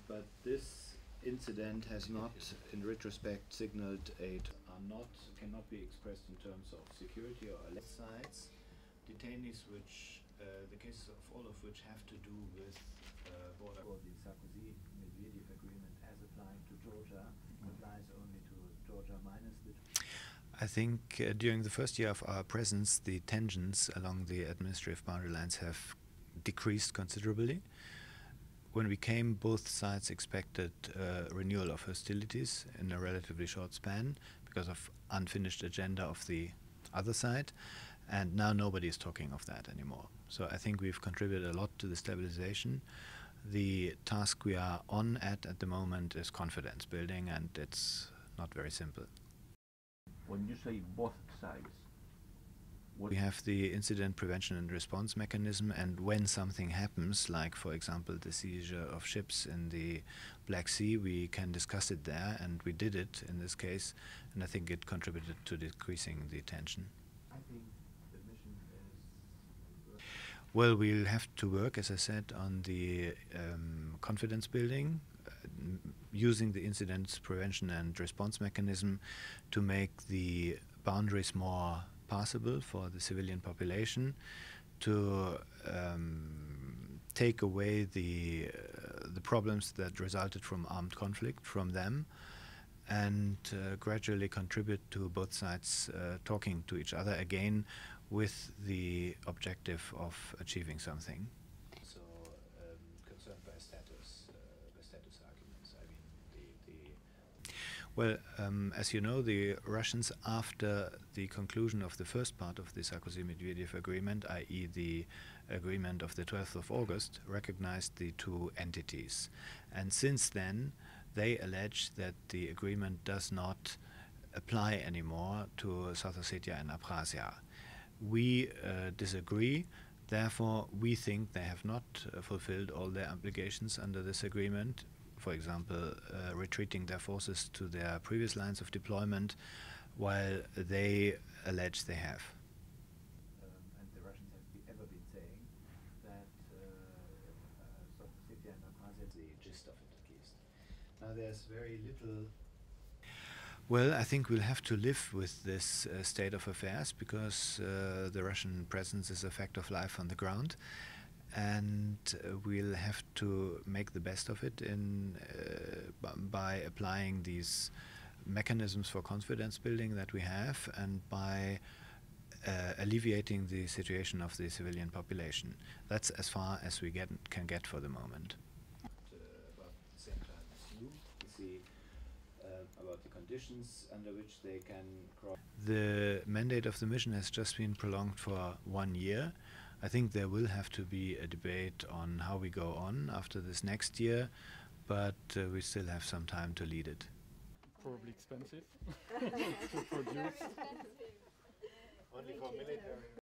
but this incident has not, in retrospect, signaled cannot be expressed in terms of security or left sides. Detainees which, the cases of all of which have to do with border or the Sarkozy-Medvedev agreement as applying to Georgia applies only to Georgia minus the... I think during the first year of our presence, the tensions along the administrative boundary lines have decreased considerably. When we came, both sides expected renewal of hostilities in a relatively short span because of unfinished agenda of the other side, and now nobody is talking of that anymore. So I think we've contributed a lot to the stabilization. The task we are on at the moment is confidence building, and it's not very simple. When you say both sides, we have the incident prevention and response mechanism, and when something happens, like for example the seizure of ships in the Black Sea, we can discuss it there, and we did it in this case, and I think it contributed to decreasing the tension. I think the mission is... Well, we'll have to work, as I said, on the confidence building, using the incident prevention and response mechanism to make the boundaries more passable for the civilian population, to take away the problems that resulted from armed conflict from them, and gradually contribute to both sides talking to each other again with the objective of achieving something. So concerned by status arguments. I mean, Well, as you know, the Russians, after the conclusion of the first part of the Sarkozy-Medvedev agreement, i.e. the agreement of the 12th of August, recognized the two entities. And since then, they allege that the agreement does not apply anymore to South Ossetia and Abkhazia. We disagree. Therefore, we think they have not fulfilled all their obligations under this agreement. For example, retreating their forces to their previous lines of deployment, while they allege they have. And the Russians have ever been saying that South Ossetia and Abkhazia is the gist of it, at least. Now there's very little... Well, I think we'll have to live with this state of affairs, because the Russian presence is a fact of life on the ground. And we'll have to make the best of it by applying these mechanisms for confidence building that we have, and by alleviating the situation of the civilian population. That's as far as we can get for the moment. About the same time as you see about the conditions under which they can cross. The mandate of the mission has just been prolonged for 1 year. I think there will have to be a debate on how we go on after this next year, but we still have some time to lead it. Probably expensive to produce. Only for military.